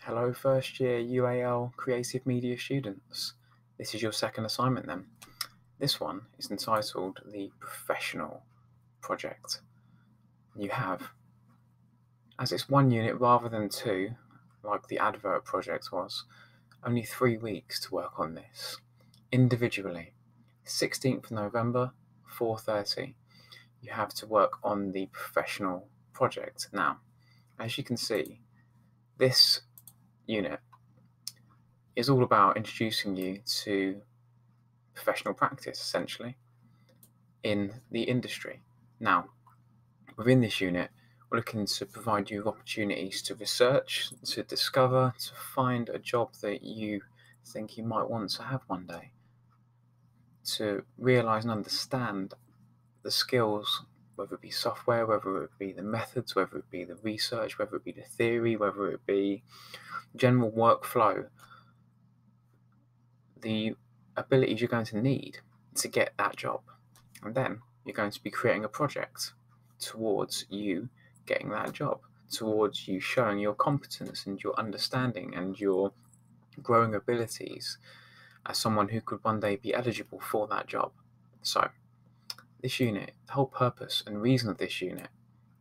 Hello, first year UAL Creative Media students. This is your second assignment then. This one is entitled the Professional Project. You have, as it's one unit rather than two, like the advert project was, only 3 weeks to work on this. Individually, 16th November, 4:30, you have to work on the Professional Project. Now, as you can see, this unit is all about introducing you to professional practice, essentially, in the industry. Now, within this unit, we're looking to provide you with opportunities to research, to discover, to find a job that you think you might want to have one day, to realize and understand the skills, whether it be software, whether it be the methods, whether it be the research, whether it be the theory, whether it be general workflow, the abilities you're going to need to get that job. And then you're going to be creating a project towards you getting that job, towards you showing your competence and your understanding and your growing abilities as someone who could one day be eligible for that job. So this unit, the whole purpose and reason of this unit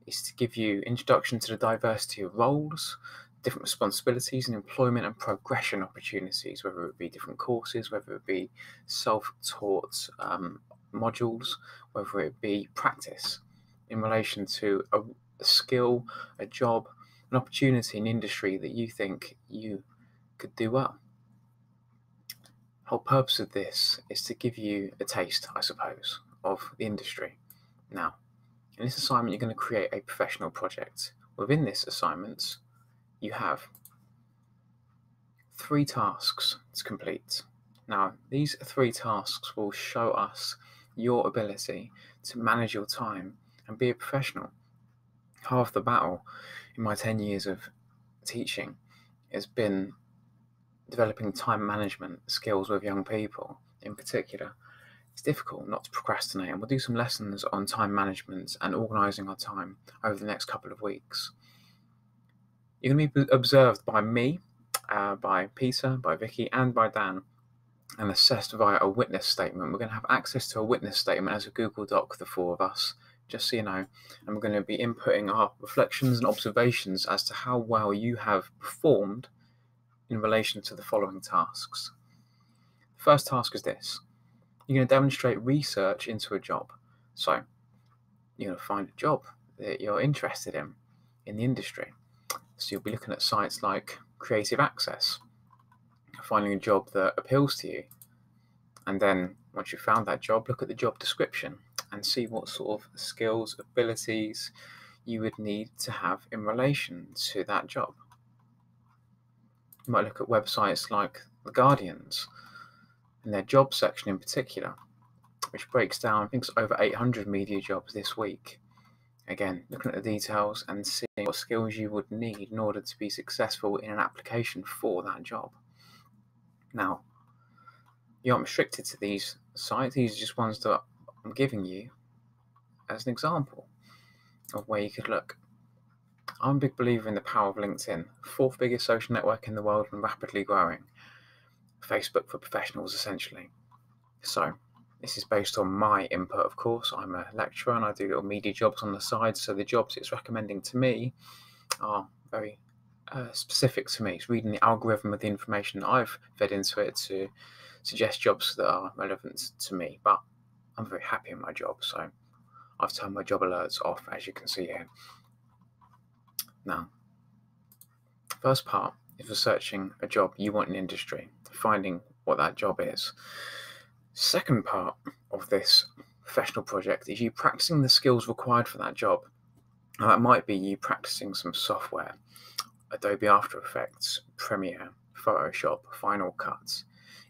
is to give you introduction to the diversity of roles, different responsibilities and employment and progression opportunities, whether it be different courses, whether it be self-taught modules, whether it be practice in relation to a skill, a job, an opportunity in industry that you think you could do well. The whole purpose of this is to give you a taste, I suppose, of the industry. Now, in this assignment, you're going to create a professional project. Within this assignment, you have 3 tasks to complete. Now, these 3 tasks will show us your ability to manage your time and be a professional. Half the battle in my 10 years of teaching has been developing time management skills with young people in particular. It's difficult not to procrastinate, and we'll do some lessons on time management and organising our time over the next couple of weeks. You're going to be observed by me, by Peter, by Vicky, and by Dan, and assessed via a witness statement. We're going to have access to a witness statement as a Google Doc, the 4 of us, just so you know, and we're going to be inputting our reflections and observations as to how well you have performed in relation to the following tasks. The first task is this. You're going to demonstrate research into a job. So you're going to find a job that you're interested in the industry. So you'll be looking at sites like Creative Access, finding a job that appeals to you. And then once you've found that job, look at the job description and see what sort of skills, abilities you would need to have in relation to that job. You might look at websites like The Guardian's and their job section in particular, which breaks down, I think it's over 800 media jobs this week. Again, looking at the details and seeing what skills you would need in order to be successful in an application for that job. Now, you aren't restricted to these sites. These are just ones that I'm giving you as an example of where you could look. I'm a big believer in the power of LinkedIn, 4th biggest social network in the world and rapidly growing. Facebook for professionals, essentially. So, this is based on my input, of course. I'm a lecturer and I do little media jobs on the side, so the jobs it's recommending to me are very specific to me. It's reading the algorithm of the information that I've fed into it to suggest jobs that are relevant to me. But I'm very happy in my job, so I've turned my job alerts off, as you can see here. Now, the first part is researching a job you want in industry, finding what that job is. Second part of this professional project is you practicing the skills required for that job. Now, that might be you practicing some software, Adobe After Effects, Premiere, Photoshop, Final Cut.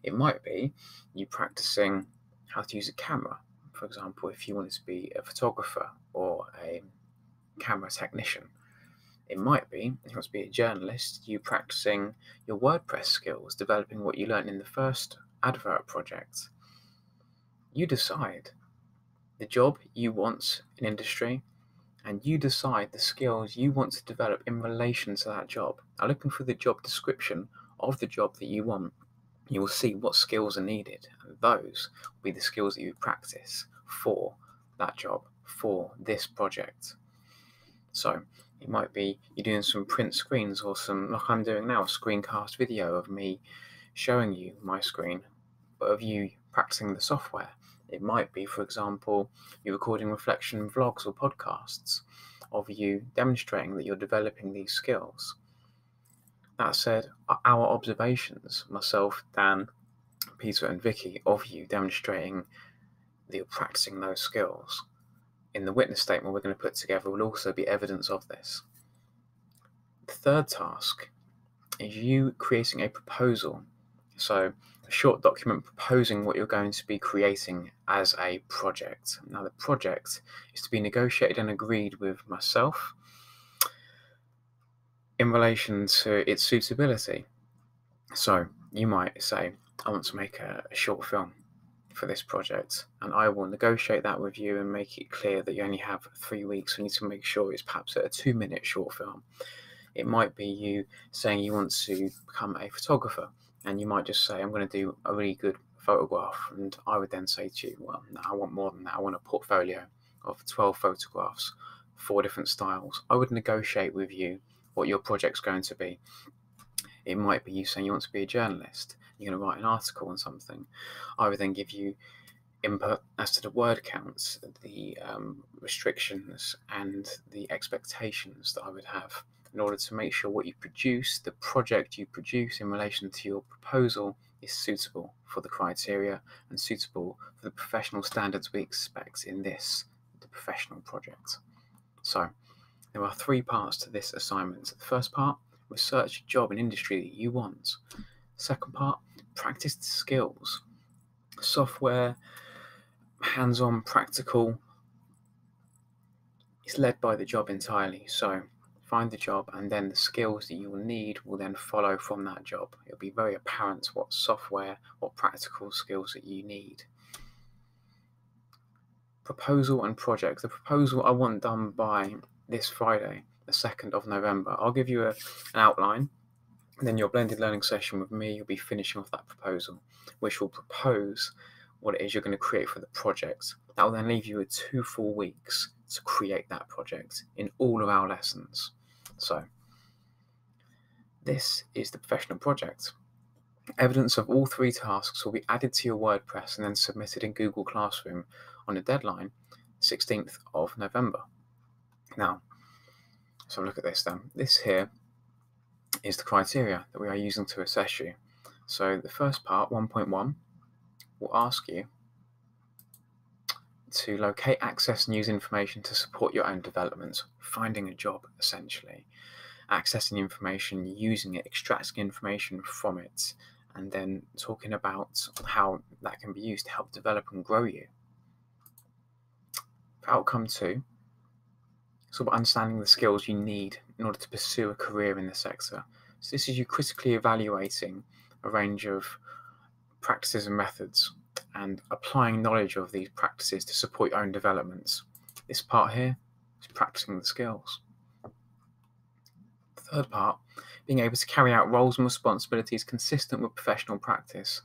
It might be you practicing how to use a camera. For example, if you wanted to be a photographer or a camera technician. It might be, if you want to be a journalist, you practicing your WordPress skills, developing what you learned in the first advert project. You decide the job you want in industry and you decide the skills you want to develop in relation to that job. Now, looking through the job description of the job that you want, you will see what skills are needed, and those will be the skills that you practice for that job, for this project. So it might be you're doing some print screens or some, like I'm doing now, a screencast video of me showing you my screen, but of you practicing the software. It might be, for example, you're recording reflection vlogs or podcasts of you demonstrating that you're developing these skills. That said, our observations, myself, Dan, Peter and Vicky, of you demonstrating that you're practicing those skills in the witness statement we're going to put together will also be evidence of this. The third task is you creating a proposal. So a short document proposing what you're going to be creating as a project. Now the project is to be negotiated and agreed with myself in relation to its suitability. So you might say, I want to make a short film for this project, and I will negotiate that with you and make it clear that you only have 3 weeks. We need to make sure it's perhaps a 2-minute short film. It might be you saying you want to become a photographer, and you might just say, I'm going to do a really good photograph, and I would then say to you, well, no, I want more than that. I want a portfolio of 12 photographs, 4 different styles. I would negotiate with you what your project's going to be. It might be you saying you want to be a journalist, you're going to write an article on something. I would then give you input as to the word counts, the restrictions and the expectations that I would have in order to make sure what you produce, the project you produce in relation to your proposal, is suitable for the criteria and suitable for the professional standards we expect in the professional project. So there are 3 parts to this assignment. The first part, research a job and industry that you want. Second part, practice the skills. Software, hands-on, practical, is led by the job entirely. So find the job, and then the skills that you will need will then follow from that job. It'll be very apparent what software, what practical skills that you need. Proposal and project. The proposal I want done by this Friday, the 2nd of November. I'll give you an outline, and then your blended learning session with me, you'll be finishing off that proposal, which will propose what it is you're going to create for the project. That will then leave you with 2 full weeks to create that project in all of our lessons. So this is the professional project. Evidence of all 3 tasks will be added to your WordPress and then submitted in Google Classroom on a deadline, 16th of November. Now, so look at this then. This here is the criteria that we are using to assess you. So the first part, 1.1, will ask you to locate, access, and use information to support your own development, finding a job essentially, accessing information, using it, extracting information from it, and then talking about how that can be used to help develop and grow you. For outcome 2, sort of understanding the skills you need in order to pursue a career in the sector. So this is you critically evaluating a range of practices and methods and applying knowledge of these practices to support your own developments. This part here is practicing the skills. The third part, being able to carry out roles and responsibilities consistent with professional practice.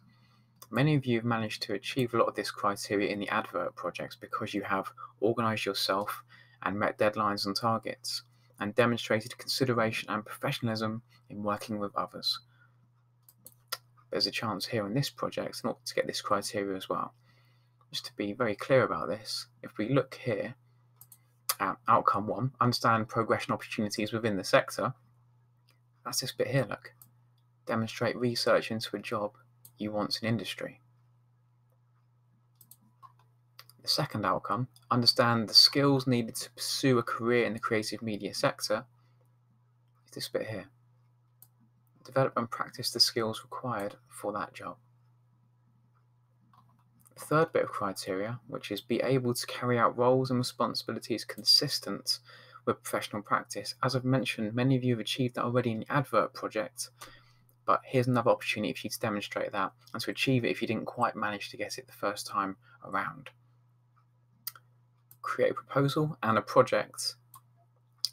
Many of you have managed to achieve a lot of this criteria in the advert projects because you have organised yourself and met deadlines and targets, and demonstrated consideration and professionalism in working with others. There's a chance here on this project not to get this criteria as well. Just to be very clear about this, if we look here at outcome 1, understand progression opportunities within the sector, that's this bit here, look. Demonstrate research into a job you want in industry. The second outcome, understand the skills needed to pursue a career in the creative media sector, is this bit here. Develop and practice the skills required for that job. The third bit of criteria, which is be able to carry out roles and responsibilities consistent with professional practice. As I've mentioned, many of you have achieved that already in the advert project, but here's another opportunity for you to demonstrate that and to achieve it if you didn't quite manage to get it the first time around. Create a proposal and a project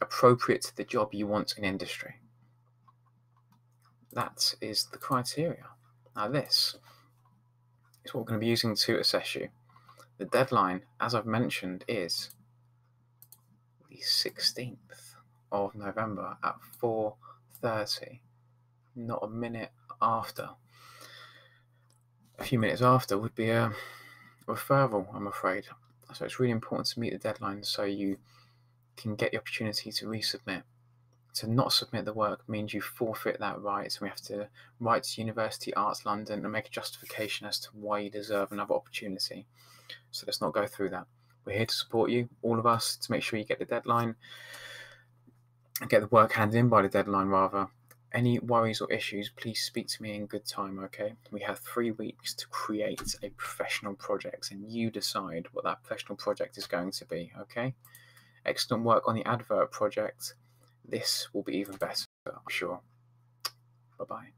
appropriate to the job you want in industry. That is the criteria. Now this is what we're going to be using to assess you. The deadline, as I've mentioned, is the 16th of November at 4:30, not a minute after. A few minutes after would be a referral, I'm afraid. So it's really important to meet the deadline so you can get the opportunity to resubmit. To not submit the work means you forfeit that right, so we have to write to University Arts London and make a justification as to why you deserve another opportunity. So let's not go through that. We're here to support you, all of us, to make sure you get the deadline, get the work handed in by the deadline rather. Any worries or issues, please speak to me in good time, okay? We have 3 weeks to create a professional project, and you decide what that professional project is going to be, okay? Excellent work on the advert project. This will be even better, I'm sure. Bye-bye.